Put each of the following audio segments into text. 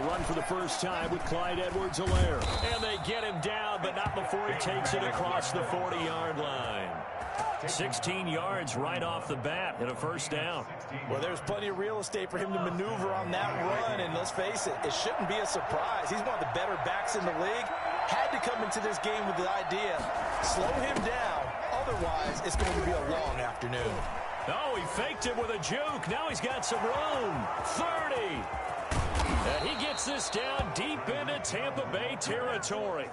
They'll run for the first time with Clyde Edwards-Helaire. And they get him down, but not before he takes it across the 40-yard line. 16 yards right off the bat and a first down. Well, there's plenty of real estate for him to maneuver on that run, and let's face it, it shouldn't be a surprise. He's one of the better backs in the league. Had to come into this game with the idea, slow him down, otherwise it's going to be a long afternoon. Oh, he faked it with a juke. Now he's got some room. 30. And he gets this down deep into Tampa Bay territory.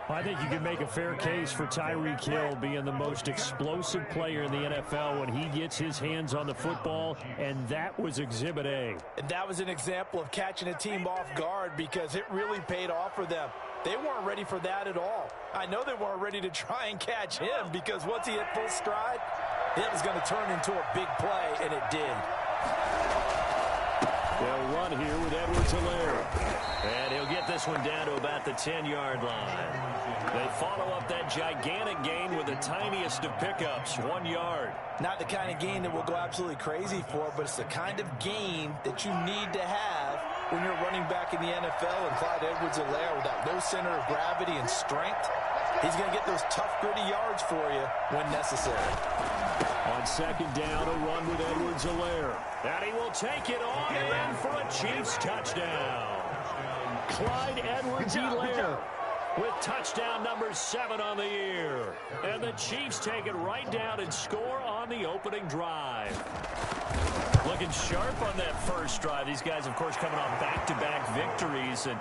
I think you can make a fair case for Tyreek Hill being the most explosive player in the NFL when he gets his hands on the football, and that was Exhibit A. And that was an example of catching a team off guard because it really paid off for them. They weren't ready for that at all. I know they weren't ready to try and catch him because once he hit full stride, it was going to turn into a big play, and it did. They'll run here with Edwards-Helaire. And he'll get this one down to about the 10-yard line. They follow up that gigantic gain with the tiniest of pickups, 1 yard. Not the kind of gain that we'll go absolutely crazy for, but it's the kind of gain that you need to have when you're running back in the NFL. And Clyde Edwards-Helaire, with that low center of gravity and strength, he's going to get those tough, gritty yards for you when necessary. On second down, a run with Edwards-Helaire. And he will take it on and in for a Chiefs touchdown. Clyde Edwards-Helaire with touchdown number 7 on the year. And the Chiefs take it right down and score on the opening drive. Looking sharp on that first drive. These guys, of course, coming off back-to-back victories, and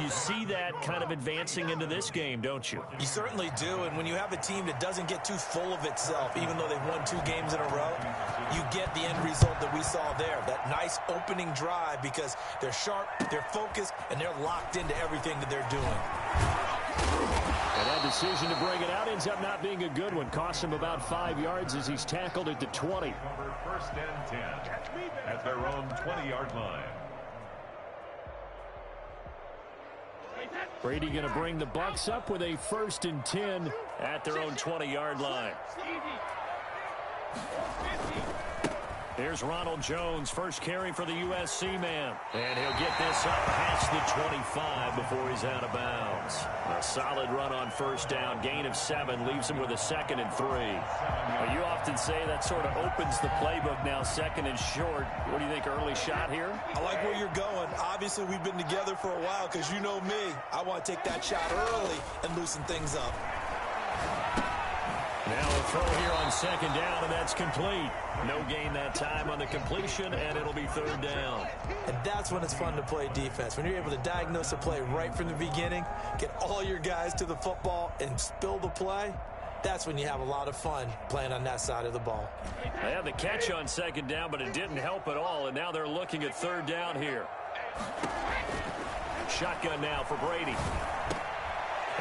you see that kind of advancing into this game, don't you? You certainly do, and when you have a team that doesn't get too full of itself, even though they've won 2 games in a row, you get the end result that we saw there, that nice opening drive, because they're sharp, they're focused, and they're locked into everything that they're doing. And that decision to bring it out ends up not being a good one. Costs him about 5 yards as he's tackled at the 20. First and 10 at their own 20-yard line. Brady going to bring the Bucs up with a 1st and 10 at their own 20-yard line. Here's Ronald Jones, first carry for the USC man. And he'll get this up past the 25 before he's out of bounds. A solid run on first down. Gain of 7 leaves him with a 2nd and 3. Well, you often say that sort of opens the playbook now, 2nd and short. What do you think, early shot here? I like where you're going. Obviously, we've been together for a while because you know me. I want to take that shot early and loosen things up. Now a throw here on 2nd down, and that's complete. No gain that time on the completion, and it'll be 3rd down. And that's when it's fun to play defense. When you're able to diagnose a play right from the beginning, get all your guys to the football, and spill the play, that's when you have a lot of fun playing on that side of the ball. They had the catch on 2nd down, but it didn't help at all, and now they're looking at 3rd down here. Shotgun now for Brady.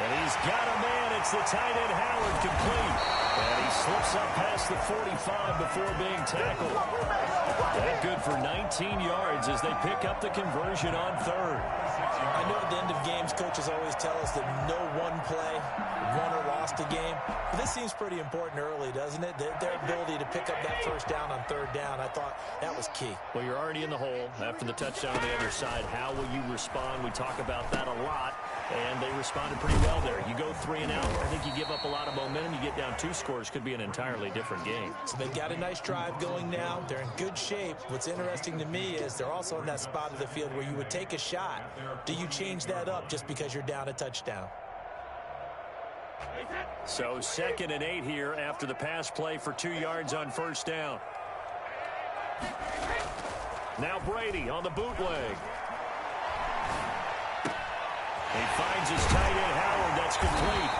And he's got a man. It's the tight end Howard, complete. And he slips up past the 45 before being tackled. That good for 19 yards as they pick up the conversion on 3rd. I know at the end of games, coaches always tell us that no one play won or lost a game. But this seems pretty important early, doesn't it? Their ability to pick up that 1st down on 3rd down, I thought that was key. Well, you're already in the hole after the touchdown on the other side. How will you respond? We talk about that a lot. And they responded pretty well there. You go 3 and out, I think you give up a lot of momentum. You get down 2 scores, could be an entirely different game. So they've got a nice drive going now. They're in good shape. What's interesting to me is they're also in that spot of the field where you would take a shot. Do you change that up just because you're down a touchdown? So 2nd and 8 here after the pass play for 2 yards on 1st down. Now Brady on the bootleg. He finds his tight end, Howard. That's complete.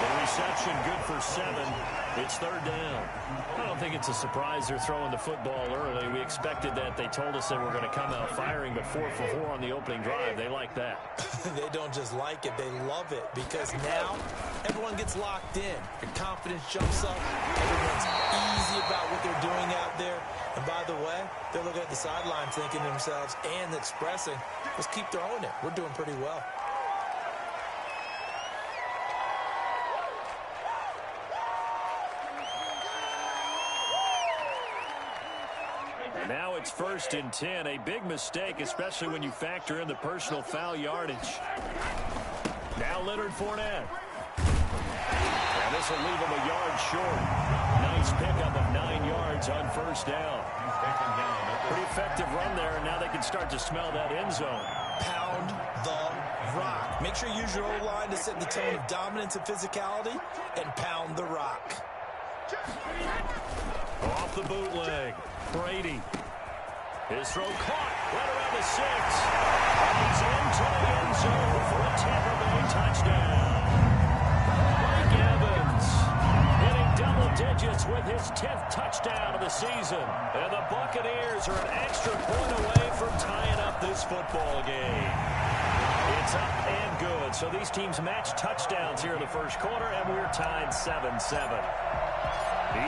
The reception good for 7. It's 3rd down. I don't think it's a surprise they're throwing the football early. We expected that. They told us they were going to come out firing, but 4 for 4 on the opening drive. They like that. They don't just like it. They love it because now everyone gets locked in. Your confidence jumps up. Everyone's easy about what they're doing out there. And by the way, they're looking at the sidelines thinking to themselves and expressing, let's keep throwing it. We're doing pretty well. it's 1st and 10. A big mistake, especially when you factor in the personal foul yardage. Now Leonard Fournette. And this will leave him a yard short. Nice pickup of 9 yards on 1st down. Pretty effective run there, and now they can start to smell that end zone. Pound the rock. Make sure you use your O-line to set the tone of dominance and physicality, and pound the rock. Off the bootleg. Brady. His throw caught right around the 6. He's into the end zone for a Tampa Bay touchdown. Mike Evans hitting double digits with his 10th touchdown of the season. And the Buccaneers are an extra point away from tying up this football game. It's up and good. So these teams match touchdowns here in the first quarter, and we're tied 7-7.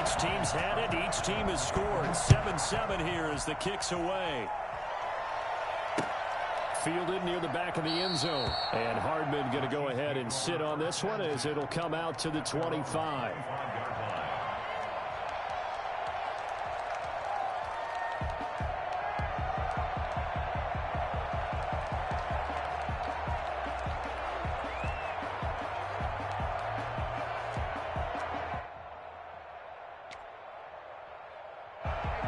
Each team's had it. Each team has scored. 7-7 here as the kick's away. Fielded near the back of the end zone. And Hardman going to go ahead and sit on this one as it'll come out to the 25.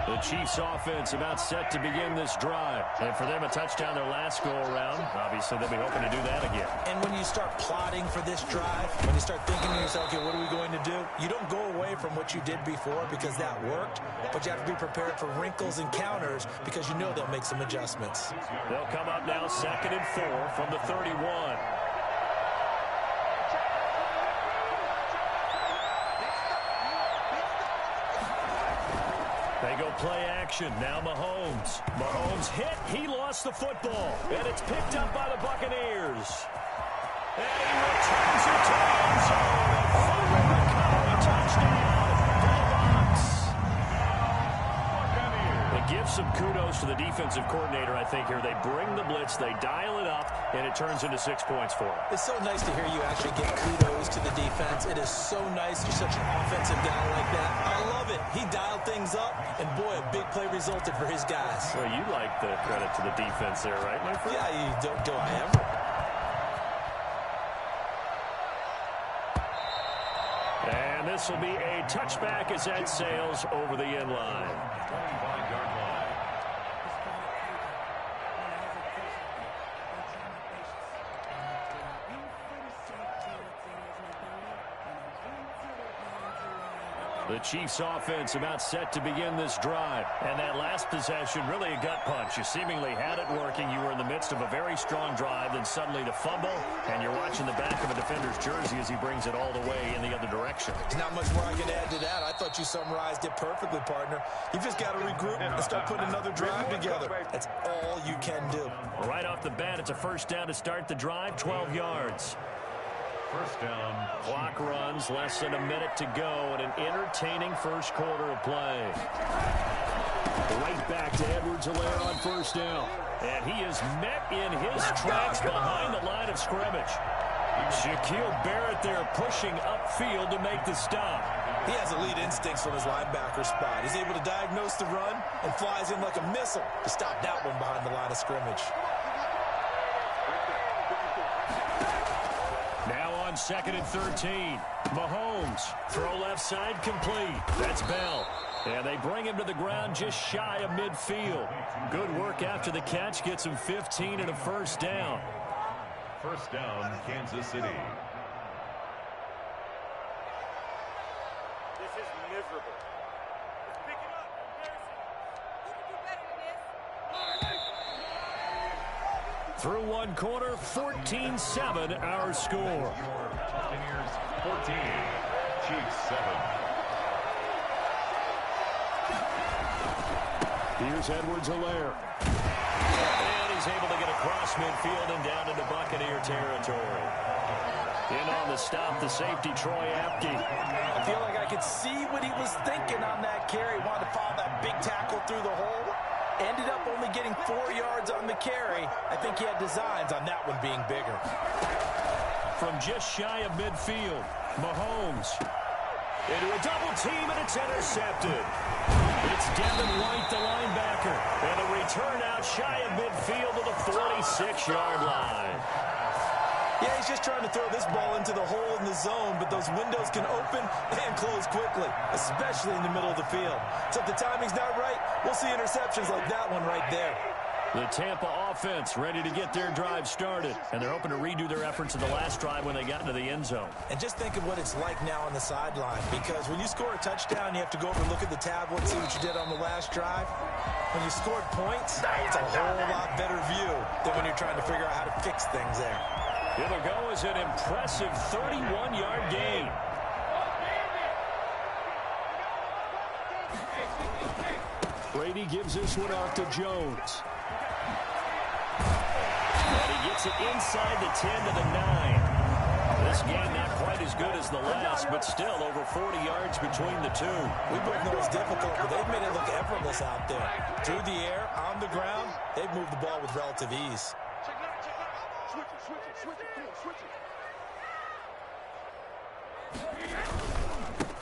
The Chiefs offense about set to begin this drive. And for them, a touchdown their last go-around. Obviously, they'll be hoping to do that again. And when you start plotting for this drive, when you start thinking to yourself, okay, what are we going to do? You don't go away from what you did before because that worked. But you have to be prepared for wrinkles and counters because you know they'll make some adjustments. They'll come up now 2nd and 4 from the 31. They go play action. Now Mahomes. Mahomes hit. He lost the football. And it's picked up by the Buccaneers. And he returns it to the end zone. A fumble recovery touchdown for the Bucs. They give some kudos to the defensive coordinator, I think, here. They bring the blitz. They dial it up. And it turns into 6 points for him. It's so nice to hear you actually give kudos to the defense. It is so nice you're such an offensive guy like that. I love it. He dialed things up, and boy, a big play resulted for his guys. Well, you like the credit to the defense there, right, my friend? Yeah, you don't, do I ever? And this will be a touchback as that sails over the end line. The Chiefs offense about set to begin this drive. And that last possession, really a gut punch. You seemingly had it working. You were in the midst of a very strong drive. Then suddenly the fumble. And you're watching the back of a defender's jersey as he brings it all the way in the other direction. There's not much more I can add to that. I thought you summarized it perfectly, partner. You've just got to regroup and start putting another drive together. That's all you can do. Right off the bat, it's a 1st down to start the drive, 12 yards. 1st down. Clock runs, less than a minute to go, and an entertaining first quarter of play. Right back to Edwards-Helaire on 1st down. And he is met in his tracks behind the line of scrimmage. Shaquille Barrett there pushing upfield to make the stop. He has elite instincts from his linebacker spot. He's able to diagnose the run and flies in like a missile to stop that one behind the line of scrimmage. Now on 2nd and 13. Mahomes. Throw left side complete. That's Bell. And they bring him to the ground just shy of midfield. Good work after the catch. Gets him 15 and a 1st down. 1st down, Kansas City. This is miserable. Let's pick it up. Through one quarter, 14-7 our score. Buccaneers 14, Chiefs 7. Here's Edwards-Helaire. And he's able to get across midfield and down into Buccaneer territory. In on the stop, the safety, Troy Apke. I feel like I could see what he was thinking on that carry. Wanted to follow that big tackle through the hole. Ended up only getting 4 yards on the carry. I think he had designs on that one being bigger. From just shy of midfield, Mahomes. Into a double team, and it's intercepted. It's Devin White, the linebacker. And a return out shy of midfield to the 46-yard line. Yeah, he's just trying to throw this ball into the hole in the zone, but those windows can open and close quickly, especially in the middle of the field. So if the timing's not right, we'll see interceptions like that one right there. The Tampa offense ready to get their drive started, and they're hoping to redo their efforts in the last drive when they got into the end zone. And just think of what it's like now on the sideline, because when you score a touchdown, you have to go over and look at the tablet, see what you did on the last drive. When you scored points, it's a whole lot better view than when you're trying to figure out how to fix things there. It'll go as an impressive 31-yard gain. Brady gives this one off to Jones. And he gets it inside the 10 to the 9. This game not quite as good as the last, but still over 40 yards between the two. We both know it's difficult, but they've made it look effortless out there. Through the air, on the ground, they've moved the ball with relative ease.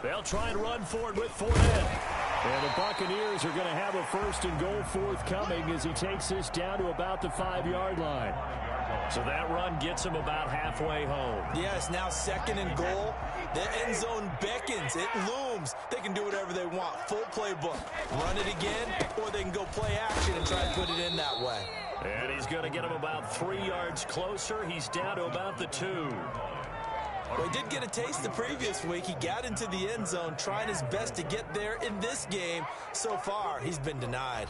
They'll try and run forward with Fournette. And the Buccaneers are going to have a 1st and goal forthcoming as he takes this down to about the 5-yard line. So that run gets him about halfway home. Yes, now 2nd and goal. The end zone beckons. It looms. They can do whatever they want. Full playbook. Run it again, or they can go play action and try and put it in that way. And he's going to get him about 3 yards closer. He's down to about the 2. Well, he did get a taste the previous week. He got into the end zone, trying his best to get there in this game. So far, he's been denied.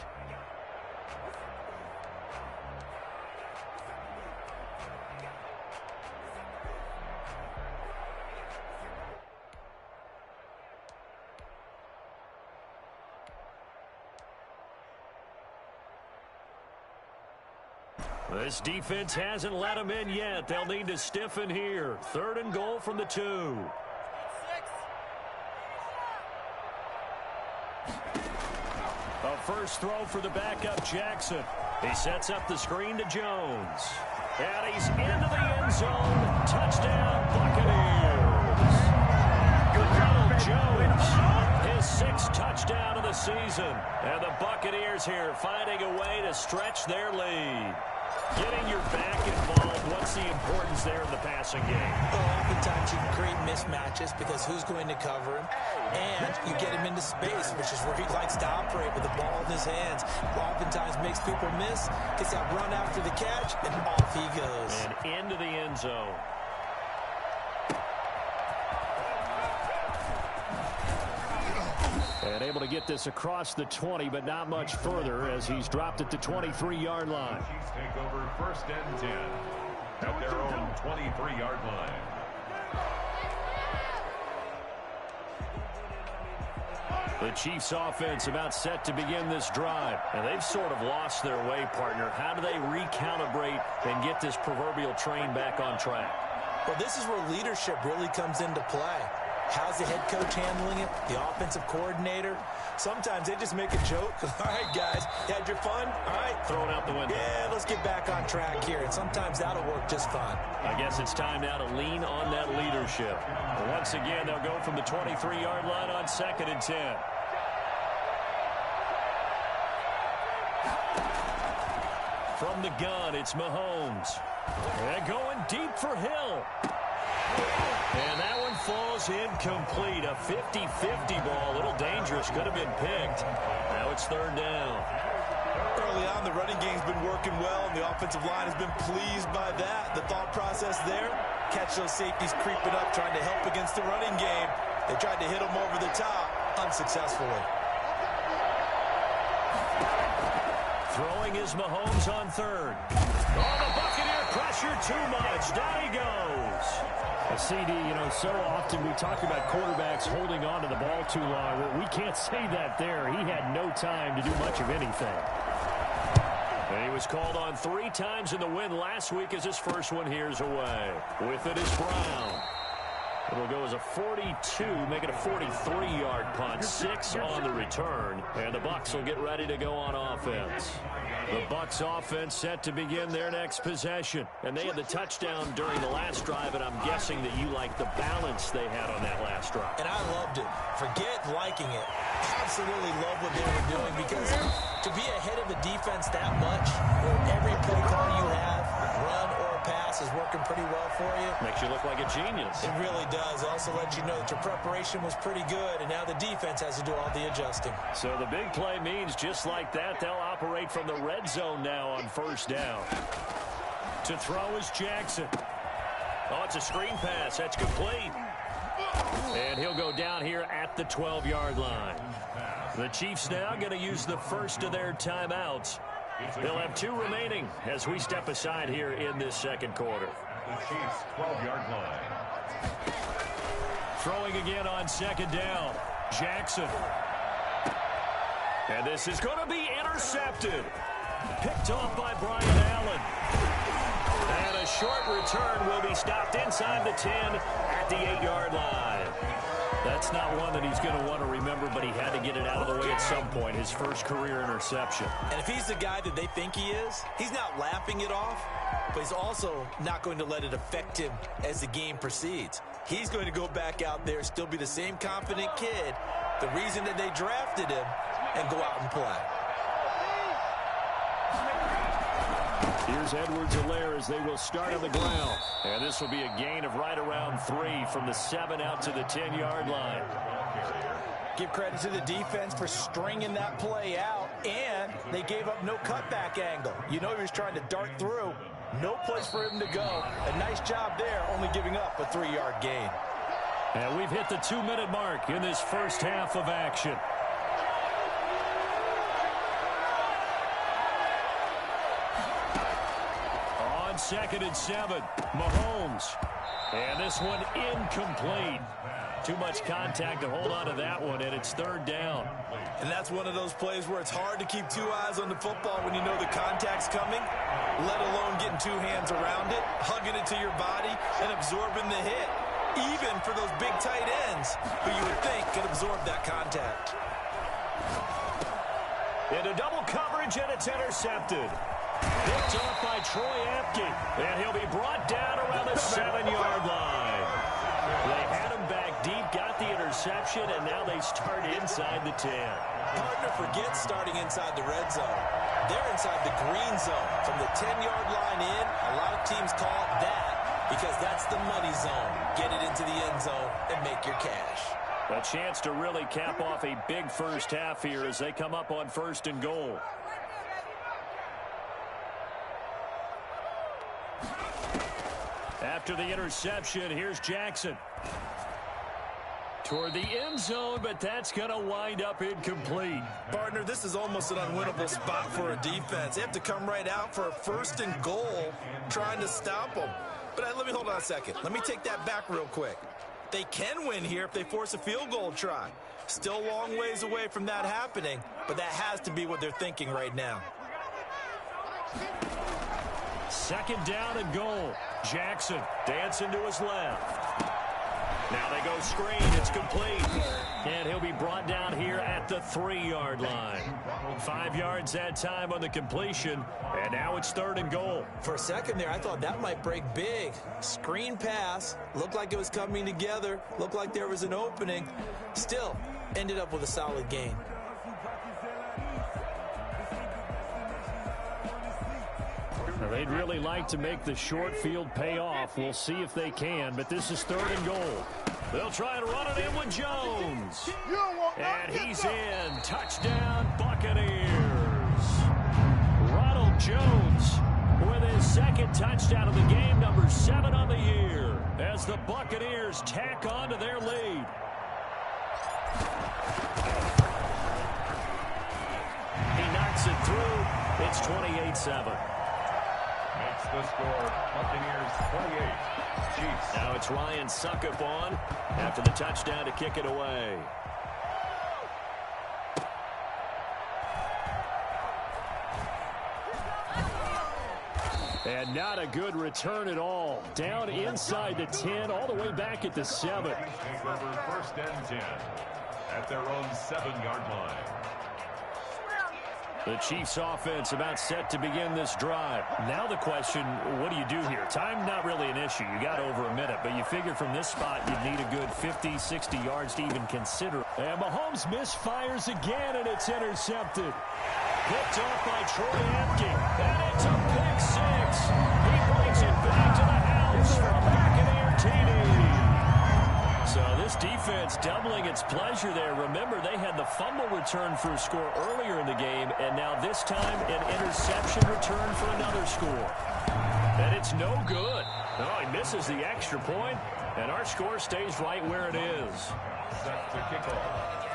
This defense hasn't let him in yet. They'll need to stiffen here. 3rd and goal from the 2. A first throw for the backup Jackson. He sets up the screen to Jones. And he's into the end zone. Touchdown, Buccaneers. Ronald Jones, his 6th touchdown of the season. And the Buccaneers here finding a way to stretch their lead. Getting your back involved, what's the importance there in the passing game? Well, oftentimes you can create mismatches because who's going to cover him, and you get him into space, which is where he likes to operate with the ball in his hands. Oftentimes makes people miss, gets that run after the catch, and off he goes. And into the end zone. And able to get this across the 20, but not much further as he's dropped at the 23-yard line. Chiefs take over 1st and 10 at their own 23-yard line. The Chiefs offense about set to begin this drive. And they've sort of lost their way, partner. How do they recalibrate and get this proverbial train back on track? Well, this is where leadership really comes into play. How's the head coach handling it? The offensive coordinator? Sometimes they just make a joke. All right, guys, you had your fun? All right. Throw it out the window. Yeah, let's get back on track here. And sometimes that'll work just fine. I guess it's time now to lean on that leadership. But once again, they'll go from the 23-yard line on 2nd and 10. From the gun, it's Mahomes. And going deep for Hill. And that one falls incomplete. A 50-50 ball. A little dangerous. Could have been picked. Now it's 3rd down. Early on, the running game's been working well, and the offensive line has been pleased by that. The thought process there, catch those safeties creeping up, trying to help against the running game. They tried to hit them over the top, unsuccessfully. Throwing is Mahomes on 3rd. Oh, the Buccaneer pressure too much. Down he goes. A CD, so often we talk about quarterbacks holding on to the ball too long. Well, we can't say that there. He had no time to do much of anything. And he was called on 3 times in the win last week as his first one here's away. With it is Brown. It'll go as a 42, make it a 43-yard punt. 6 on the return, and the Bucs will get ready to go on offense. The Bucs offense set to begin their next possession, and they had the touchdown during the last drive, and I'm guessing that you like the balance they had on that last drive. And I loved it. Forget liking it. Absolutely love what they were doing, because to be ahead of a defense that much, where every play call you have, run or pass, is working pretty well for you. Makes you look like a genius. It really does. Also lets you know that your preparation was pretty good, and now the defense has to do all the adjusting. So the big play means just like that, they'll operate from the red zone now on first down. To throw is Jackson. Oh, it's a screen pass. That's complete. And he'll go down here at the 12-yard line. The Chiefs now going to use the first of their timeouts. They'll have 2 remaining as we step aside here in this second quarter. The Chiefs' 12-yard line. Throwing again on second down. Jackson. And this is going to be intercepted. Picked off by Brian Allen. And a short return will be stopped inside the 10 at the 8-yard line. That's not one that he's going to want to remember, but he had to get it out of the way at some point, his first career interception. And if he's the guy that they think he is, he's not laughing it off, but he's also not going to let it affect him as the game proceeds. He's going to go back out there, still be the same confident kid, the reason that they drafted him, and go out and play. Here's Edwards-Helaire as they will start on the ground. And this will be a gain of right around 3 from the 7 out to the 10-yard line. Give credit to the defense for stringing that play out, and they gave up no cutback angle. You know he was trying to dart through. No place for him to go. A nice job there, only giving up a 3-yard gain. And we've hit the 2-minute mark in this first half of action. Second and 7, Mahomes. And this one incomplete. Too much contact to hold on to that one, and it's 3rd down. And that's one of those plays where it's hard to keep 2 eyes on the football when you know the contact's coming, let alone getting 2 hands around it, hugging it to your body, and absorbing the hit, even for those big tight ends who you would think could absorb that contact. Into double coverage, and it's intercepted. Picked off by Troy Apke, and he'll be brought down around the 7-yard line. They had him back deep, got the interception, and now they start inside the 10. Partner forgets starting inside the red zone. They're inside the green zone. From the 10-yard line in, a lot of teams call it that because that's the money zone. Get it into the end zone and make your cash. A chance to really cap off a big first half here as they come up on 1st and goal. After the interception, here's Jackson. Toward the end zone, but that's going to wind up incomplete. Partner, this is almost an unwinnable spot for a defense. They have to come right out for a 1st and goal, trying to stop them. But let me hold on a second. Let me take that back real quick. They can win here if they force a field goal try. Still a long ways away from that happening, but that has to be what they're thinking right now. 2nd down and goal. Jackson dancing to his left. Now they go screen. It's complete. And he'll be brought down here at the 3-yard line. 5 yards that time on the completion. And now it's 3rd and goal. For a second there, I thought that might break big. Screen pass. Looked like it was coming together. Looked like there was an opening. Still, ended up with a solid gain. Now, they'd really like to make the short field pay off. We'll see if they can, but this is 3rd and goal. They'll try and run it in with Jones. And he's in. Touchdown, Buccaneers. Ronald Jones with his 2nd touchdown of the game, number 7 on the year, as the Buccaneers tack on to their lead. He knocks it through. It's 28-7. Makes the score Buccaneers 28, Chiefs. Now it's Ryan Suckup on after the touchdown to kick it away. And not a good return at all. Down inside the 10, all the way back at the 7. Take over first and 10 at their own 7-yard line. The Chiefs offense about set to begin this drive. Now the question, what do you do here? Time not really an issue. You got over a minute, but you figured from this spot you'd need a good 50, 60 yards to even consider. And Mahomes misfires again, and it's intercepted. Picked off by Troy Apke. And it's a pick 6. He brings it back to the house for a Buccaneer TD. So this defense doubling its pleasure there. Remember, they had the fumble return for a score earlier in the game, and now this time an interception return for another score. And it's no good. Oh, he misses the extra point, and our score stays right where it is. Set to kick off.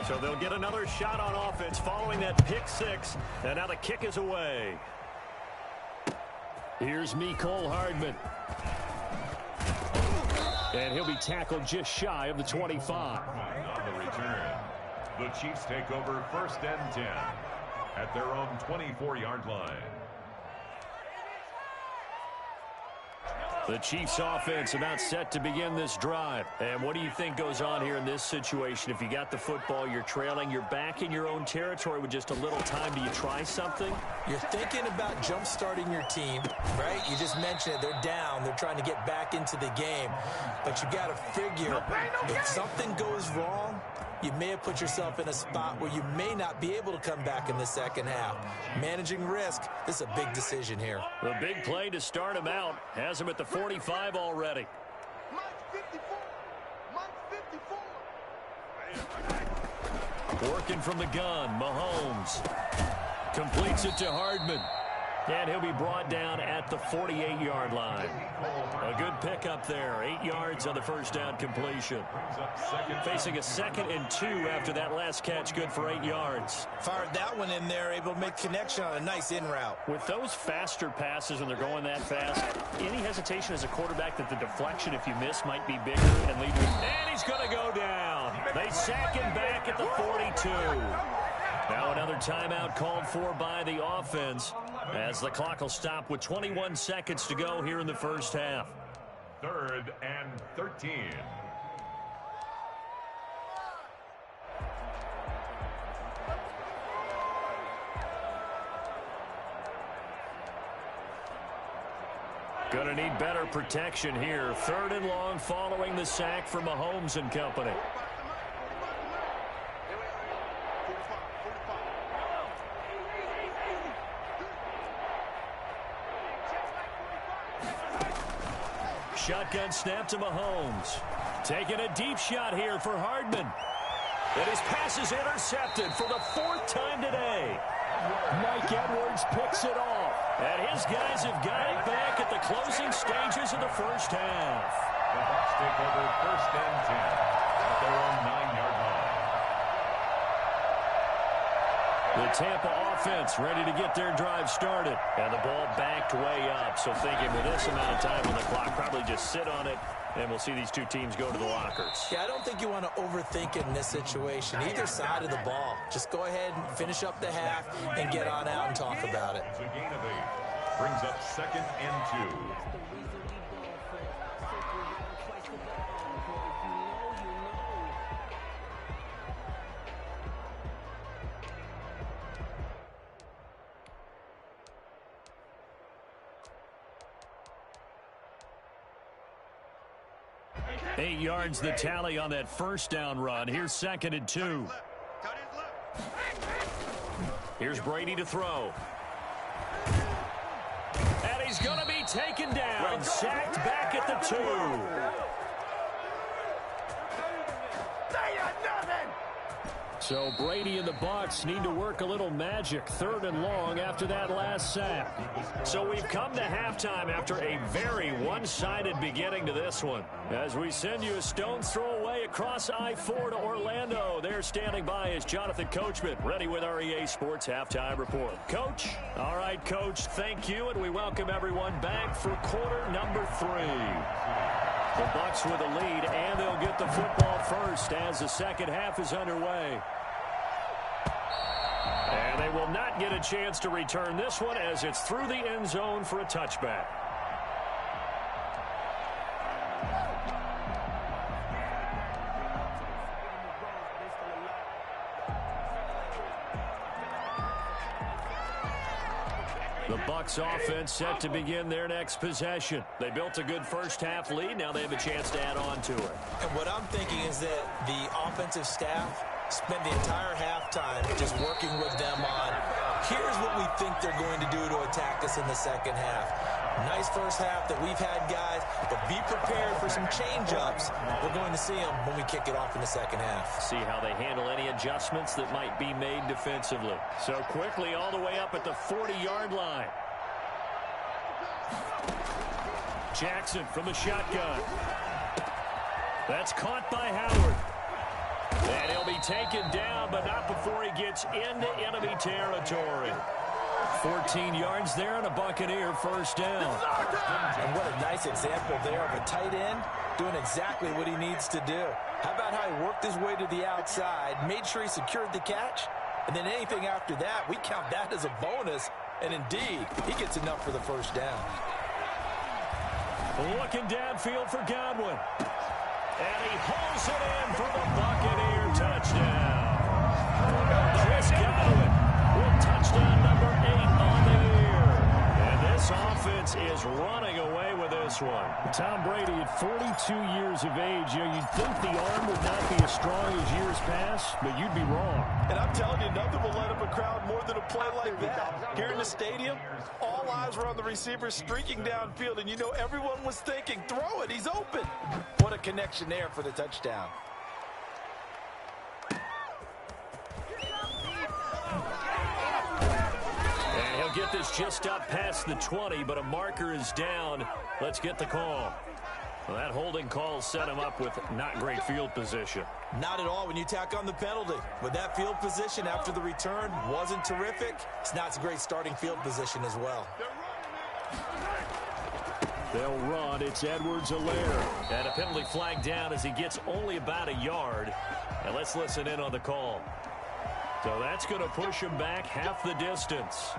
So they'll get another shot on offense following that pick 6, and now the kick is away. Here's Mecole Hardman. And he'll be tackled just shy of the 25. On the return, the Chiefs take over first and 10 at their own 24-yard line. The Chiefs offense about set to begin this drive. And what do you think goes on here in this situation? If you got the football, you're trailing, you're back in your own territory with just a little time. Do you try something? You're thinking about jump-starting your team, right? You just mentioned it. They're down. They're trying to get back into the game. But you got to figure, if something goes wrong, you may have put yourself in a spot where you may not be able to come back in the second half. Managing risk, this is a big decision here. The big play to start him out has him at the 45 already. Working from the gun, Mahomes completes it to Hardman. And he'll be brought down at the 48-yard line. A good pickup there. 8 yards on the first down completion. Facing a 2nd and 2 after that last catch. Good for 8 yards. Fired that one in there, able to make connection on a nice in route. With those faster passes when they're going that fast, any hesitation as a quarterback that the deflection, if you miss, might be bigger and lead you. And he's going to go down. They sack him back at the 42. Now another timeout called for by the offense as the clock will stop with 21 seconds to go here in the first half. 3rd and 13. Gonna need better protection here. 3rd and long following the sack from Mahomes and company. Shotgun snap to Mahomes. Taking a deep shot here for Hardman. And his pass is intercepted for the 4th time today. Mike Edwards picks it off. And his guys have got it back at the closing stages of the first half. The Bucs take over first and 10 at their own 9-yard line. The Tampa offense ready to get their drive started. And the ball backed way up. So thinking with this amount of time on the clock, probably just sit on it, and we'll see these two teams go to the lockers. Yeah, I don't think you want to overthink it in this situation. Either side of the ball. Just go ahead and finish up the half and get on out and talk about it. It's a gain of 8. Brings up 2nd and 2. Eight yards the tally on that first down run. Here's 2nd and 2. Here's Brady to throw. And he's going to be taken down. Sacked back at the 2. So Brady and the Bucs need to work a little magic. 3rd and long after that last sack. So we've come to halftime after a very one-sided beginning to this one. As we send you a stone's throw away across I-4 to Orlando. There standing by is Jonathan Coachman, ready with our EA Sports Halftime Report. Coach? All right, Coach, thank you, and we welcome everyone back for quarter number 3. The Bucs with a lead, and they'll get the football first as the second half is underway. And they will not get a chance to return this one as it's through the end zone for a touchback. The Bucs offense set to begin their next possession. They built a good first-half lead. Now they have a chance to add on to it. And what I'm thinking is that the offensive staff spend the entire halftime just working with them on, here's what we think they're going to do to attack us in the second half. Nice first half that we've had, guys, but be prepared for some change-ups. We're going to see them when we kick it off in the second half. See how they handle any adjustments that might be made defensively. So quickly all the way up at the 40-yard line. Jackson from the shotgun. That's caught by Howard. And he'll be taken down, but not before he gets into enemy territory. 14 yards there and a Buccaneer first down. And what a nice example there of a tight end doing exactly what he needs to do. How about how he worked his way to the outside, made sure he secured the catch, and then anything after that, we count that as a bonus. And indeed, he gets enough for the first down. Looking downfield for Godwin. And he hauls it in for the Buccaneer touchdown. Chris Godwin with touchdown number 8 on the year. And this offense is running away with this one. Tom Brady at 42 years of age, you'd think the arm would not be as strong as years past, but you'd be wrong. And I'm telling you, nothing will light up a crowd more than a play like that. Here in the stadium, all eyes were on the receiver streaking downfield, and you know everyone was thinking, throw it, he's open. What a connection there for the touchdown. And he'll get this just up past the 20, but a marker is down. Let's get the call. Well, that holding call set him up with not great field position. Not at all when you tack on the penalty. With that field position after the return wasn't terrific, it's not a great starting field position as well. They'll run. It's Edwards-Helaire. And a penalty flag down as he gets only about a yard. And let's listen in on the call. So that's going to push him back half the distance.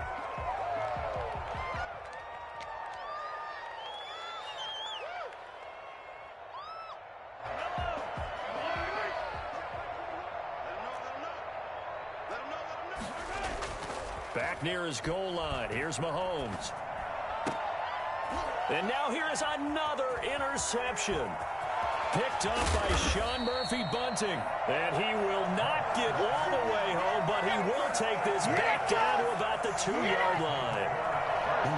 Back near his goal line. Here's Mahomes. And now here is another interception. Picked up by Sean Murphy-Bunting. And he will not get all the way home, but he will take this back down to about the 2-yard line.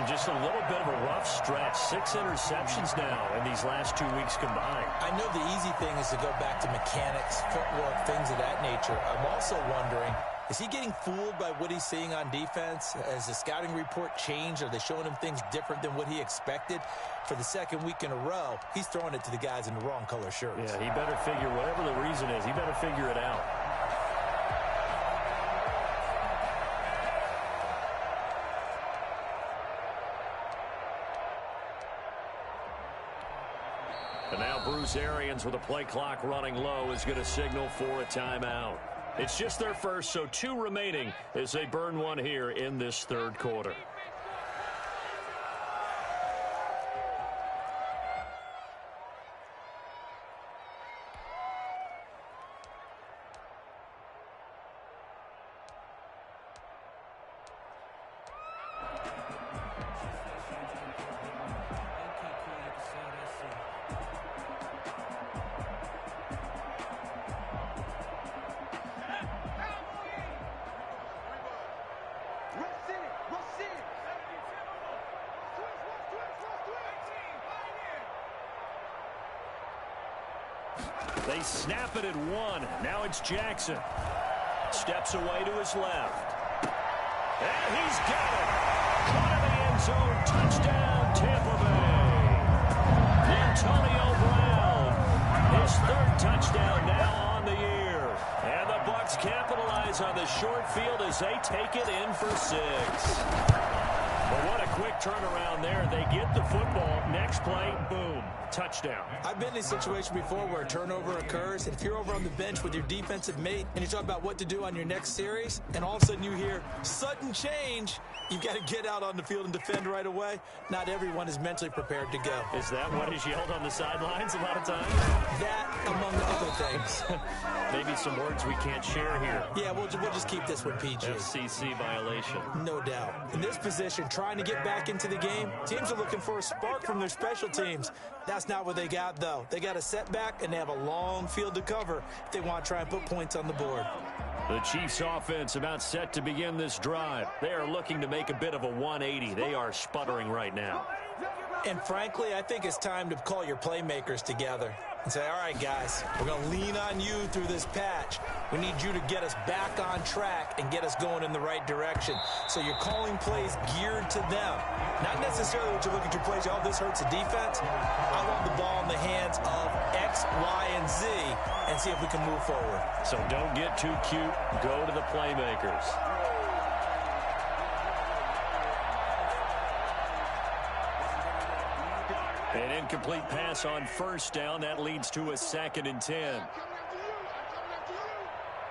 Just a little bit of a rough stretch. 6 interceptions now in these last 2 weeks combined. I know the easy thing is to go back to mechanics, footwork, things of that nature. I'm also wondering, is he getting fooled by what he's seeing on defense? Has the scouting report changed? Are they showing him things different than what he expected? For the second week in a row, he's throwing it to the guys in the wrong color shirts. Yeah, he better figure, whatever the reason is, he better figure it out. And now Bruce Arians with the play clock running low is going to signal for a timeout. It's just their first, so 2 remaining as they burn one here in this third quarter. They snap it at 1. Now it's Jackson. Steps away to his left. And he's got it. Caught in the end zone. Touchdown, Tampa Bay. Antonio Brown. His 3rd touchdown now on the year. And the Bucs capitalize on the short field as they take it in for 6. But what a a quick turnaround there. They get the football. Next play, boom, touchdown. I've been in a situation before where a turnover occurs, and if you're over on the bench with your defensive mate and you're talking about what to do on your next series, and all of a sudden you hear sudden change, you've got to get out on the field and defend right away. Not everyone is mentally prepared to go. Is that what is yelled on the sidelines a lot of times? That, among other things. Maybe some words we can't share here. Yeah, we'll just keep this one PG. FCC violation. No doubt. In this position, trying to get back into the game, teams are looking for a spark from their special teams. That's not what they got, though. They got a setback, and they have a long field to cover if they want to try and put points on the board. The Chiefs offense about set to begin this drive. They are looking to make a bit of a 180. They are sputtering right now. And frankly, I think it's time to call your playmakers together and say, all right, guys, we're going to lean on you through this patch. We need you to get us back on track and get us going in the right direction. So you're calling plays geared to them. Not necessarily what you're looking to plays, oh, this hurts the defense. I want the ball in the hands of X, Y, and Z and see if we can move forward. So don't get too cute. Go to the playmakers. An incomplete pass on first down. That leads to a 2nd and 10.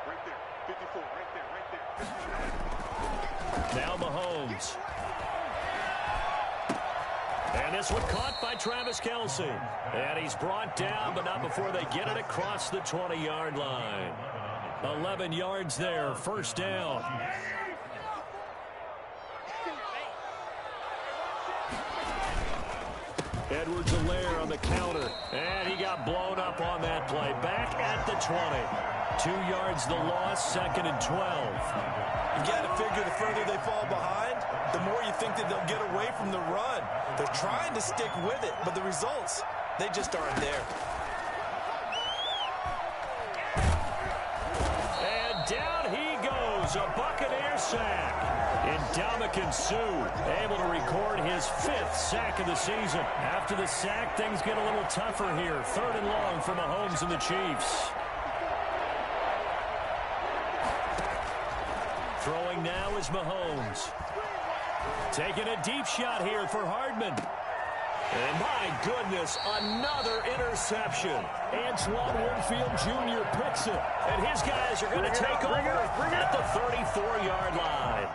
Right there. 54, right there. Now Mahomes. And this one caught by Travis Kelce. And he's brought down, but not before they get it across the 20-yard line. 11 yards there, first down. Edwards-Helaire on the counter. And he got blown up on that play. Back at the 20. 2 yards the loss, 2nd and 12. You got to figure the further they fall behind, the more you think that they'll get away from the run. They're trying to stick with it, but the results, they just aren't there. And down he goes, a Buccaneer sack. And Ndamukong Suh able to record his 5th sack of the season. After the sack, things get a little tougher here. 3rd and long for Mahomes and the Chiefs. Throwing now is Mahomes. Taking a deep shot here for Hardman. And my goodness, another interception. Antoine Winfield Jr. picks it. And his guys are going to take over at the 34-yard line.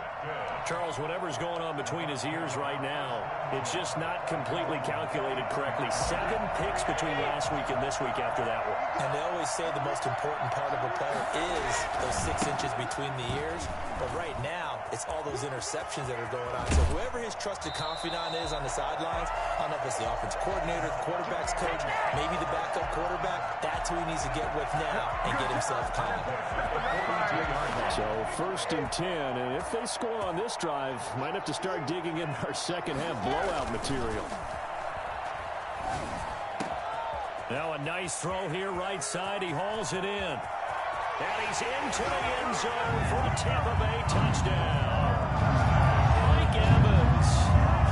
Charles, whatever's going on between his ears right now, it's just not completely calculated correctly. 7 picks between last week and this week after that one. And they always say the most important part of a player is those 6 inches between the ears. But right now, it's all those interceptions that are going on. So whoever his trusted confidant is on the sidelines, I don't know if it's the offense coordinator, the quarterback's coach, maybe the backup quarterback, that's who he needs to get with now and get himself calm. So 1st and 10, and if they score on this drive, might have to start digging in our second half blowout material. Now a nice throw here right side. He hauls it in. And he's into the end zone for a Tampa Bay touchdown. Mike Evans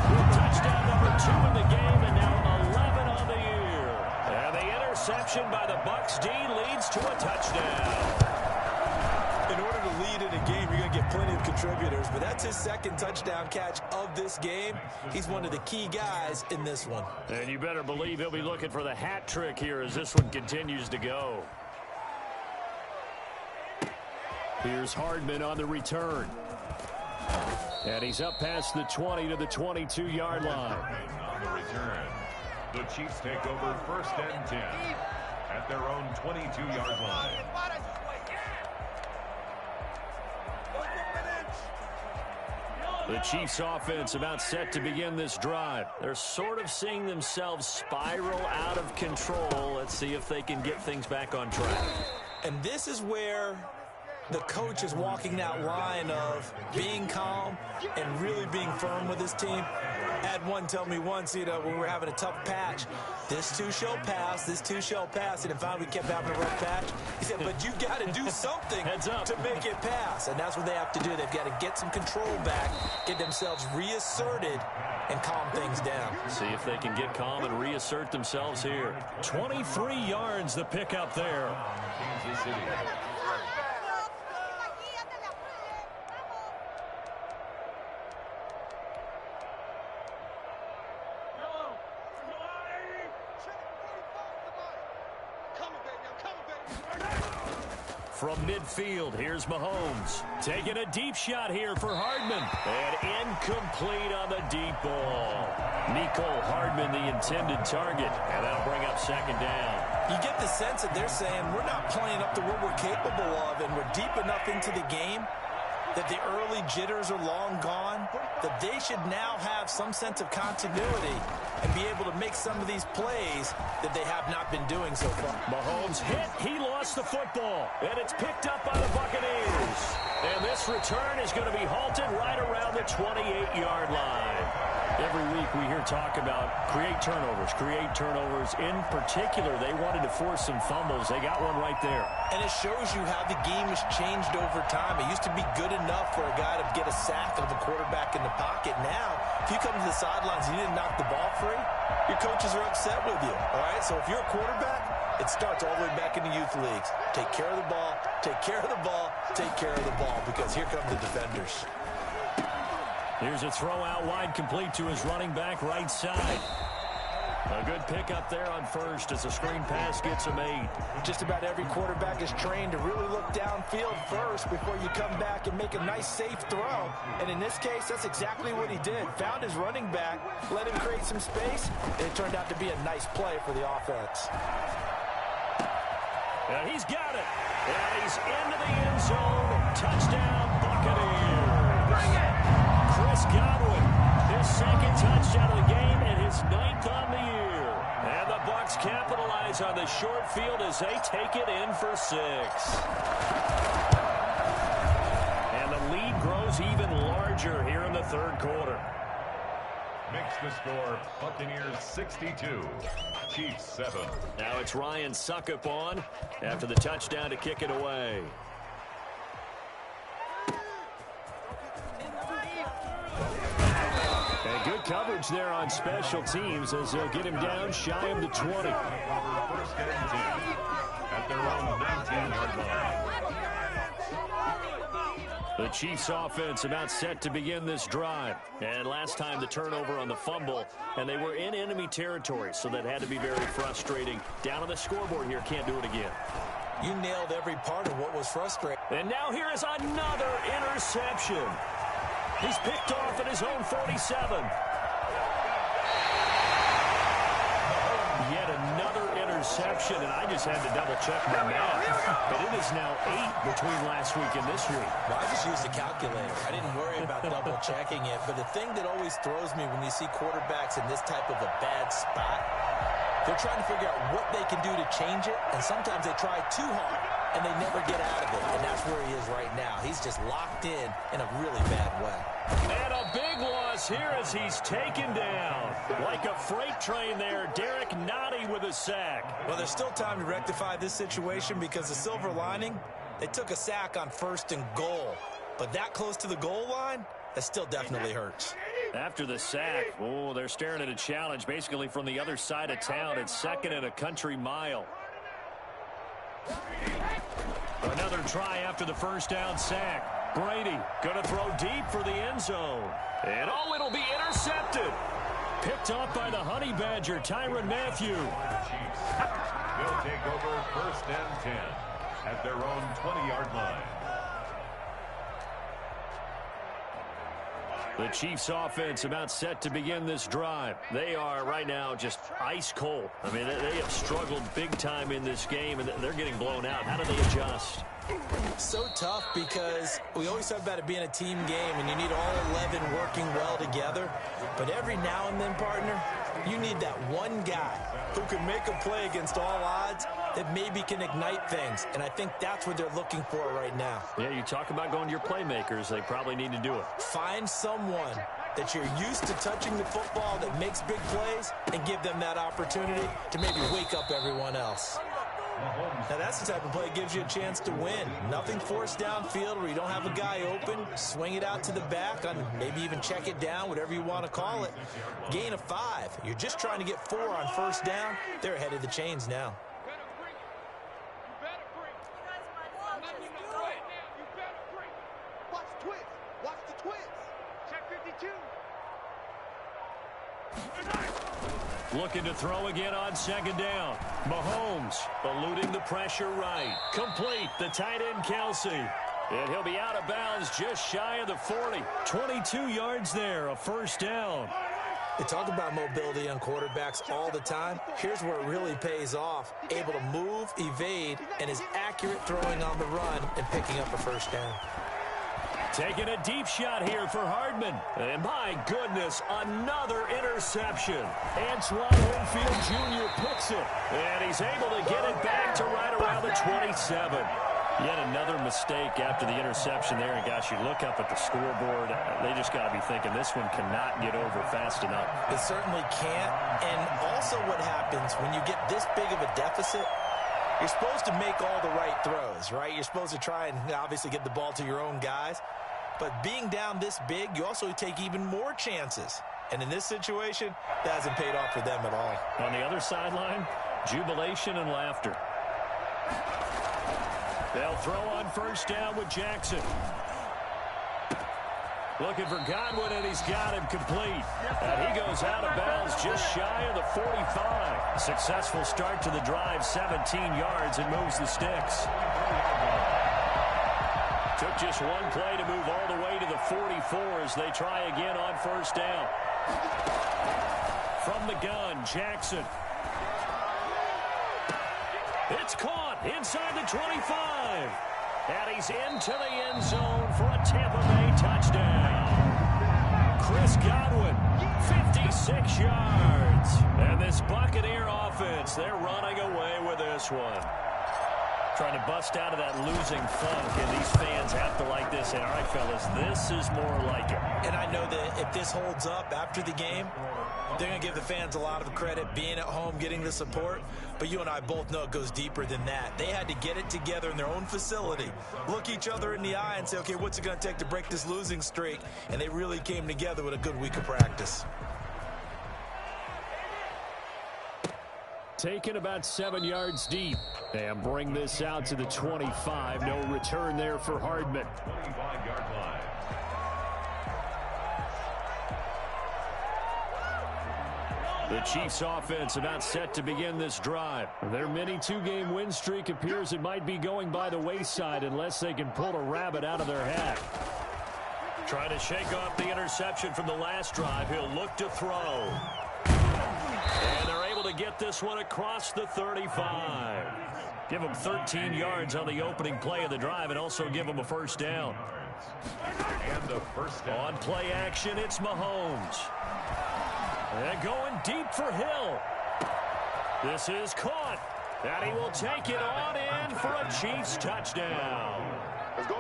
with touchdown number 2 in the game, and now 11 on the year. And the interception by the Bucs D leads to a touchdown. In order to lead in a game, you're going to get plenty of contributors, but that's his 2nd touchdown catch of this game. He's one of the key guys in this one. And you better believe he'll be looking for the hat trick here as this one continues to go. Here's Hardman on the return. And he's up past the 20 to the 22-yard line. On the return, the Chiefs take over 1st and 10 at their own 22-yard line. The Chiefs offense about set to begin this drive. They're sort of seeing themselves spiral out of control. Let's see if they can get things back on track. And this is where the coach is walking that line of being calm and really being firm with his team. I had one tell me once, when we were having a tough patch, this too shall pass, this too shall pass, and finally we kept having a rough patch. He said, but you got to do something to make it pass, and that's what they have to do. They've got to get some control back, get themselves reasserted, and calm things down. See if they can get calm and reassert themselves here. 23 yards the pickup there. Kansas City. From midfield, here's Mahomes. Taking a deep shot here for Hardman. And incomplete on the deep ball. Nicole Hardman, the intended target. And that'll bring up second down. You get the sense that they're saying we're not playing up to what we're capable of, and we're deep enough into the game that the early jitters are long gone, that they should now have some sense of continuity and be able to make some of these plays that they have not been doing so far. Mahomes hit. He lost the football. And it's picked up by the Buccaneers. And this return is going to be halted right around the 28-yard line. Every week we hear talk about create turnovers. In particular, they wanted to force some fumbles. They got one right there. And it shows you how the game has changed over time. It used to be good enough for a guy to get a sack of a quarterback in the pocket. Now, if you come to the sidelines and you didn't knock the ball free, your coaches are upset with you. All right? So if you're a quarterback, it starts all the way back in the youth leagues. Take care of the ball, take care of the ball, take care of the ball, because here come the defenders. Here's a throw out wide, complete to his running back right side. A good pickup there on first as the screen pass gets him 8. Just about every quarterback is trained to really look downfield first before you come back and make a nice, safe throw. And in this case, that's exactly what he did. Found his running back, let him create some space, and it turned out to be a nice play for the offense. And he's got it. And he's into the end zone. Touchdown, Buccaneers. Bring it! Chris Godwin, his second touchdown of the game and his 9th on the year. And the Bucs capitalize on the short field as they take it in for 6. And the lead grows even larger here in the third quarter. Makes the score Buccaneers 62, Chiefs 7. Now it's Ryan Suckup on after the touchdown to kick it away. And good coverage there on special teams as they'll get him down shy of the 20. First and 10 at their own 19-yard line. The Chiefs offense about set to begin this drive. And last time the turnover on the fumble, and they were in enemy territory, so that had to be very frustrating. Down on the scoreboard here, can't do it again. You nailed every part of what was frustrating. And now here is another interception. He's picked off at his own 47. Yet another interception, and I just had to double-check my math. But it is now 8 between last week and this week. Well, I just used a calculator. I didn't worry about double-checking it. But the thing that always throws me when you see quarterbacks in this type of a bad spot, they're trying to figure out what they can do to change it, and sometimes they try too hard, and they never get out of it. And that's where he is right now. He's just locked in a really bad way. And a big loss here as he's taken down. Like a freight train there, Derek Nottie with a sack. Well, there's still time to rectify this situation because the silver lining, they took a sack on 1st and goal. But that close to the goal line, that still definitely hurts. After the sack, oh, they're staring at a challenge basically from the other side of town. It's 2nd and a country mile. Another try after the first down sack. Brady going to throw deep for the end zone. And oh, it'll be intercepted. Picked off by the Honey Badger, Tyrann Mathieu. Chiefs will take over 1st and 10 at their own 20-yard line. The Chiefs offense about set to begin this drive. They are right now just ice cold. I mean, they have struggled big time in this game, and they're getting blown out. How do they adjust? So tough because we always talk about it being a team game, and you need all 11 working well together. But every now and then, partner, you need that one guy who can make a play against all odds that maybe can ignite things. And I think that's what they're looking for right now. Yeah, you talk about going to your playmakers. They probably need to do it. Find someone that you're used to touching the football that makes big plays and give them that opportunity to maybe wake up everyone else. Now, that's the type of play that gives you a chance to win. Nothing forced downfield where you don't have a guy open. Swing it out to the back, on maybe even check it down, whatever you want to call it. Gain of 5. You're just trying to get 4 on 1st down. They're ahead of the chains now. Watch the twist. Watch the twist. Check 52. Looking to throw again on second down. Mahomes eluding the pressure right. Complete. The tight end, Kelsey. And he'll be out of bounds just shy of the 40. 22 yards there, a first down. They talk about mobility on quarterbacks all the time. Here's where it really pays off. Able to move, evade, and is accurate throwing on the run and picking up a first down. Taking a deep shot here for Hardman. And my goodness, another interception. Antoine Winfield Jr. picks it. And he's able to get it back to right around the 27. Yet another mistake after the interception there. And gosh, you look up at the scoreboard, they just got to be thinking this one cannot get over fast enough. It certainly can't. And also what happens when you get this big of a deficit, you're supposed to make all the right throws, right? You're supposed to try and obviously get the ball to your own guys. But being down this big, you also take even more chances. And in this situation, that hasn't paid off for them at all. On the other sideline, jubilation and laughter. They'll throw on first down with Jackson. Looking for Godwin, and he's got him complete. And he goes out of bounds just shy of the 45. Successful start to the drive, 17 yards, and moves the sticks. Took just one play to move all the way to the 44 as they try again on first down. From the gun, Jackson. It's caught inside the 25. And he's into the end zone for a Tampa Bay touchdown. Chris Godwin, 56 yards. And this Buccaneer offense, they're running away with this one. Trying to bust out of that losing funk, and these fans have to like this. And all right, fellas, this is more like it. And I know that if this holds up after the game, they're going to give the fans a lot of credit, being at home, getting the support. But you and I both know it goes deeper than that. They had to get it together in their own facility, look each other in the eye and say, okay, what's it going to take to break this losing streak? And they really came together with a good week of practice. Taken about 7 yards deep. And bring this out to the 25. No return there for Hardman. 25-yard line. The Chiefs offense about set to begin this drive. Their mini two-game win streak appears it might be going by the wayside unless they can pull a rabbit out of their hat. Trying to shake off the interception from the last drive. He'll look to throw. And they're able to get this one across the 35. Give them 13 yards on the opening play of the drive and also give them a first down. And the first down. On play action, it's Mahomes. And going deep for Hill. This is caught. And he will take it on in for a Chiefs touchdown.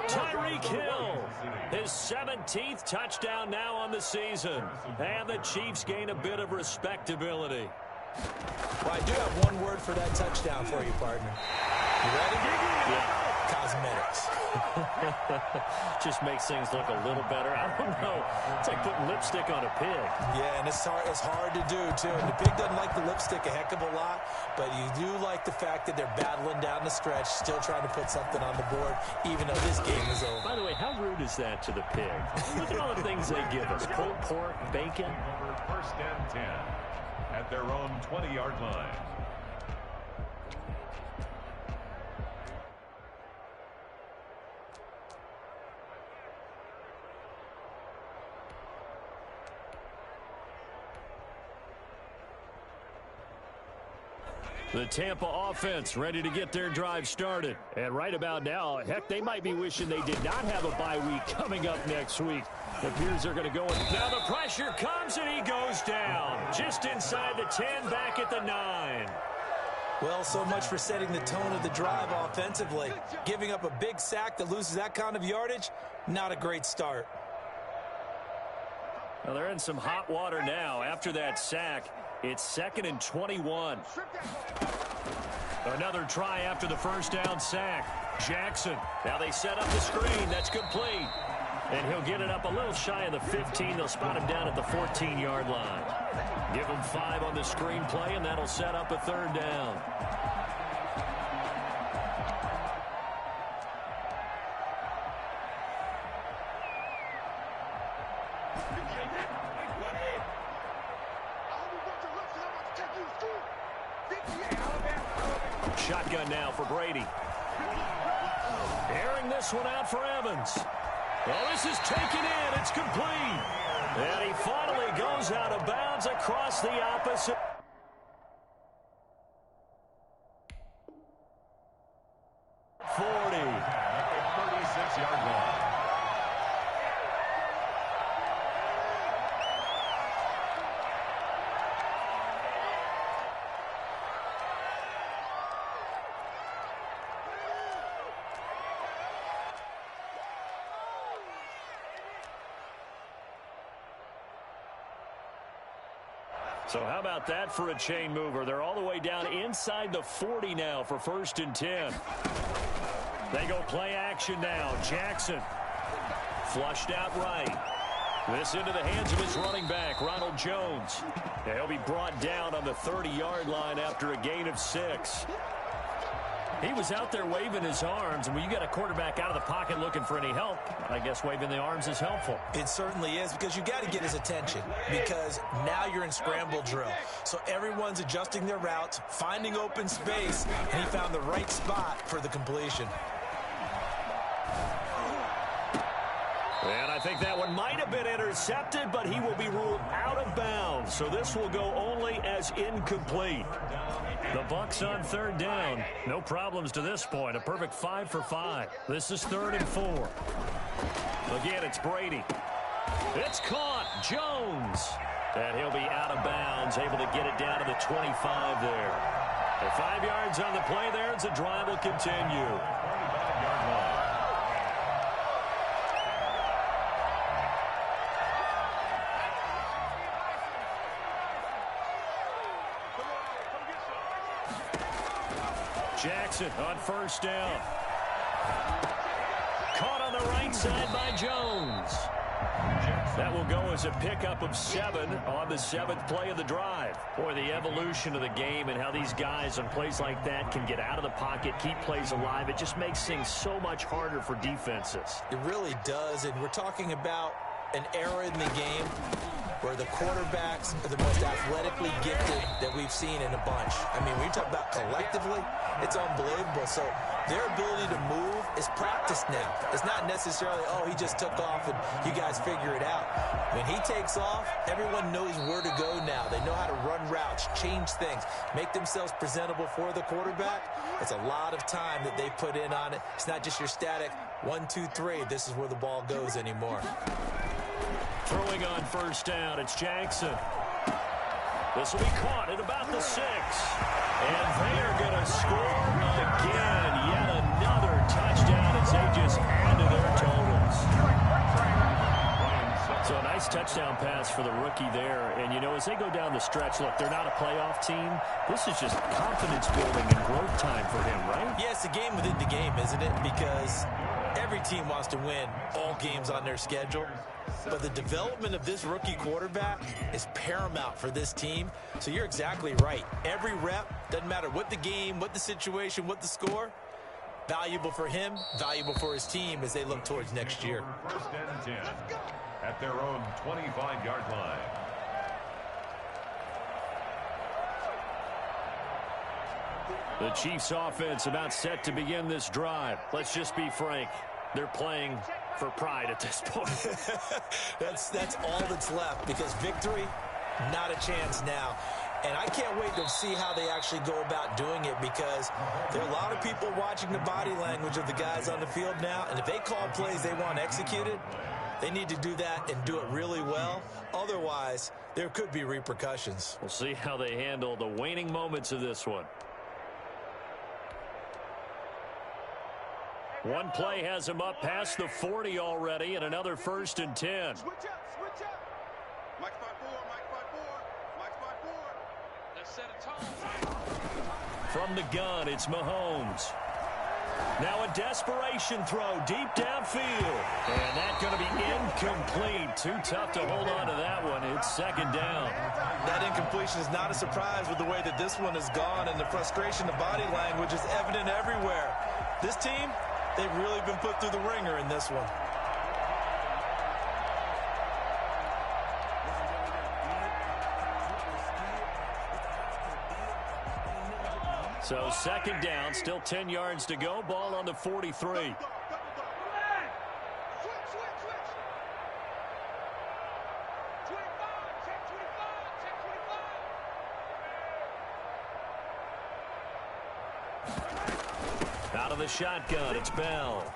Tyreek Hill, his 17th touchdown now on the season. And the Chiefs gain a bit of respectability. Well, I do have one word for that touchdown for you, partner. You ready? Yeah. Cosmetics. Just makes things look a little better. I don't know. It's like putting lipstick on a pig. Yeah, and it's hard to do, too. And the pig doesn't like the lipstick a heck of a lot, but you do like the fact that they're battling down the stretch, still trying to put something on the board, even though this game is over. By the way, how rude is that to the pig? Look at all the things they give us. Pulled pork, bacon. First and 10 at their own 20-yard line. The Tampa offense ready to get their drive started. And right about now, heck, they might be wishing they did not have a bye week coming up next week. It appears they're going to go. Now the pressure comes and he goes down. Just inside the 10, back at the 9. Well, so much for setting the tone of the drive offensively. Giving up a big sack that loses that kind of yardage, not a great start. Well, they're in some hot water now after that sack. It's 2nd and 21. Another try after the first down sack. Jackson. Now they set up the screen. That's complete. And he'll get it up a little shy of the 15. They'll spot him down at the 14-yard line. Give him 5 on the screen play, and that'll set up a 3rd down. shotgun now for Brady. Airing this one out for Evans. Well, this is taken in. It's complete. And he finally goes out of bounds across the opposite. At the 36-yard line. So how about that for a chain mover? They're all the way down inside the 40 now for 1st and 10. They go play action now. Jackson flushed out right. This into the hands of his running back, Ronald Jones. And he'll be brought down on the 30-yard line after a gain of 6. He was out there waving his arms, and when you got a quarterback out of the pocket looking for any help, I guess waving the arms is helpful. It certainly is, because you got to get his attention, because now you're in scramble drill. So everyone's adjusting their routes, finding open space, and he found the right spot for the completion. And I think that one might have been intercepted, but he will be ruled out of bounds. So this will go only as incomplete. The Bucs on 3rd down. No problems to this point. A perfect 5 for 5. This is 3rd and 4. Again, it's Brady. It's caught. Jones. And he'll be out of bounds, able to get it down to the 25 there. And 5 yards on the play there as the drive will continue. Jackson on 1st down. Caught on the right side by Jones. That will go as a pickup of 7 on the 7th play of the drive. Boy, the evolution of the game and how these guys on plays like that can get out of the pocket, keep plays alive, it just makes things so much harder for defenses. It really does, and we're talking about an era in the game where the quarterbacks are the most athletically gifted that we've seen in a bunch. I mean, when you talk about collectively, it's unbelievable. So their ability to move is practiced now. It's not necessarily, oh, he just took off and you guys figure it out. When he takes off, everyone knows where to go now. They know how to run routes, change things, make themselves presentable for the quarterback. It's a lot of time that they put in on it. It's not just your static 1, 2, 3. This is where the ball goes anymore. Throwing on 1st down, it's Jackson. This will be caught at about the 6. And they are going to score again. Yet another touchdown as they just add to their totals. So a nice touchdown pass for the rookie there. And, you know, as they go down the stretch, look, they're not a playoff team. This is just confidence building and growth time for him, right? Yeah, it's a game within the game, isn't it? Because every team wants to win all games on their schedule. But the development of this rookie quarterback is paramount for this team. So you're exactly right. Every rep, doesn't matter what the game, what the situation, what the score, valuable for him, valuable for his team as they look towards next year. 1st and 10 at their own 25-yard line. The Chiefs offense about set to begin this drive. Let's just be frank. They're playing for pride at this point. That's all that's left, because victory, not a chance now. And I can't wait to see how they actually go about doing it, because there are a lot of people watching the body language of the guys on the field now. And if they call plays they want executed, they need to do that and do it really well. Otherwise, there could be repercussions. We'll see how they handle the waning moments of this one. One play has him up past the 40 already, and another 1st and 10. Switch up, switch up. Mike spot 4, Mike spot 4, Mike spot 4. Let's set a tone. From the gun, it's Mahomes. Now a desperation throw deep downfield. And that's going to be incomplete. Too tough to hold on to that one. It's 2nd down. That incompletion is not a surprise with the way that this one has gone, and the frustration, the body language is evident everywhere. This team, they've really been put through the ringer in this one. So second down, still 10 yards to go. Ball on the 43. Out of the shotgun, it's Bell.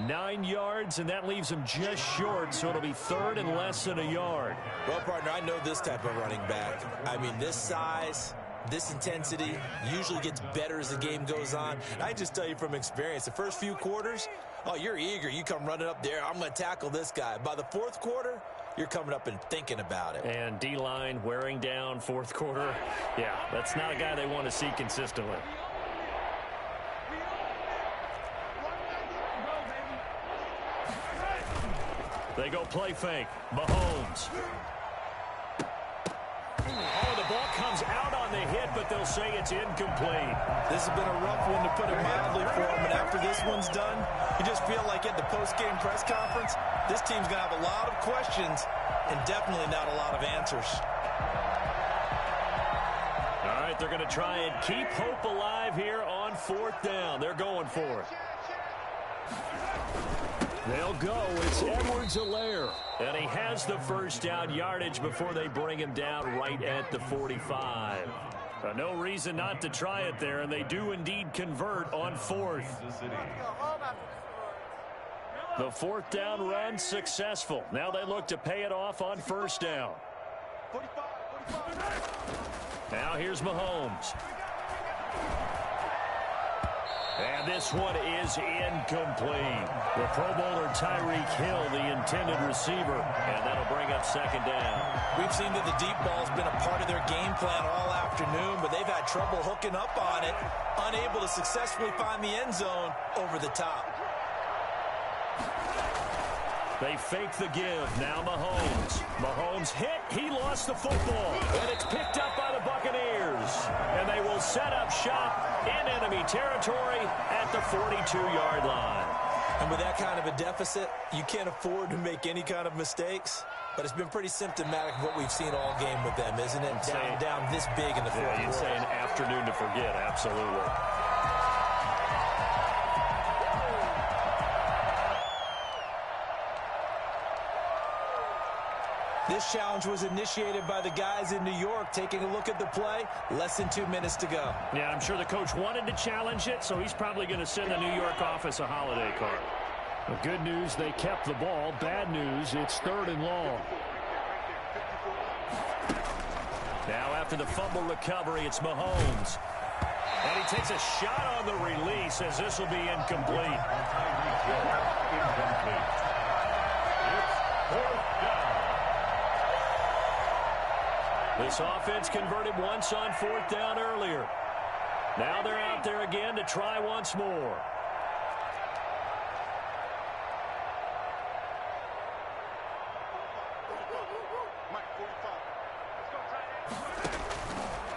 9 yards, and that leaves him just short, so it'll be third and less than a yard. Well, partner, I know this type of running back. I mean, this size, this intensity usually gets better as the game goes on. I just tell you from experience, the first few quarters, oh, you're eager. You come running up there, I'm going to tackle this guy. By the fourth quarter, you're coming up and thinking about it. And D-line wearing down fourth quarter. Yeah, that's not a guy they want to see consistently. They go play fake. Mahomes. Oh, the ball comes out on the hit, but they'll say it's incomplete. This has been a rough one, to put it mildly, for him. And after this one's done, you just feel like at the post-game press conference, this team's going to have a lot of questions and definitely not a lot of answers. All right, they're going to try and keep hope alive here on fourth down. They're going for it. They'll go. It's Edwards-Helaire. And he has the first down yardage before they bring him down right at the 45. No reason not to try it there, and they do indeed convert on fourth. The fourth down run successful. Now they look to pay it off on first down. Now here's Mahomes. And this one is incomplete. The Pro Bowler Tyreek Hill, the intended receiver, and that'll bring up second down. We've seen that the deep ball's been a part of their game plan all afternoon, but they've had trouble hooking up on it, unable to successfully find the end zone over the top. They fake the give. Now Mahomes. Mahomes hit. He lost the football. And it's picked up by the Buccaneers. And they will set up shop in enemy territory at the 42-yard line. And with that kind of a deficit, you can't afford to make any kind of mistakes. But it's been pretty symptomatic of what we've seen all game with them, isn't it? Down this big in the fourth quarter. You'd say an afternoon to forget. Absolutely. This challenge was initiated by the guys in New York. Taking a look at the play, less than 2 minutes to go. Yeah, I'm sure the coach wanted to challenge it, so he's probably going to send the New York office a holiday card. The good news, they kept the ball. Bad news, it's third and long. Now after the fumble recovery, it's Mahomes. And he takes a shot on the release as this will be incomplete. This offense converted once on fourth down earlier. Now they're out there again to try once more.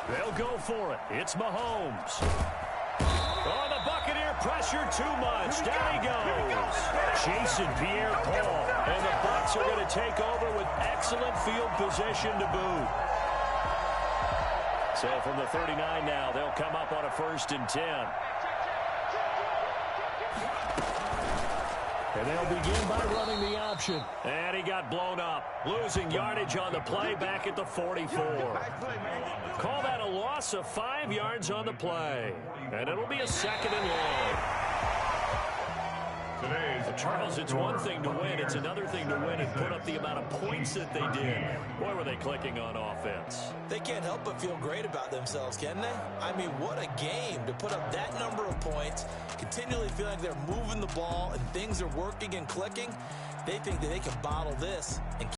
They'll go for it. It's Mahomes. Oh, the Buccaneer pressure too much. Down he goes. Jason Pierre-Paul. And the Bucs are going to take over with excellent field position to boot. So from the 39 now, they'll come up on a 1st and 10. And they'll begin by running the option. And he got blown up. Losing yardage on the play back at the 44. Call that a loss of 5 yards on the play. And it'll be a 2nd and long. Charles, it's one thing to win. It's another thing to win and put up the amount of points that they did. Boy, were they clicking on offense. They can't help but feel great about themselves, can they? I mean, what a game to put up that number of points, continually feeling like they're moving the ball and things are working and clicking. They think that they can bottle this and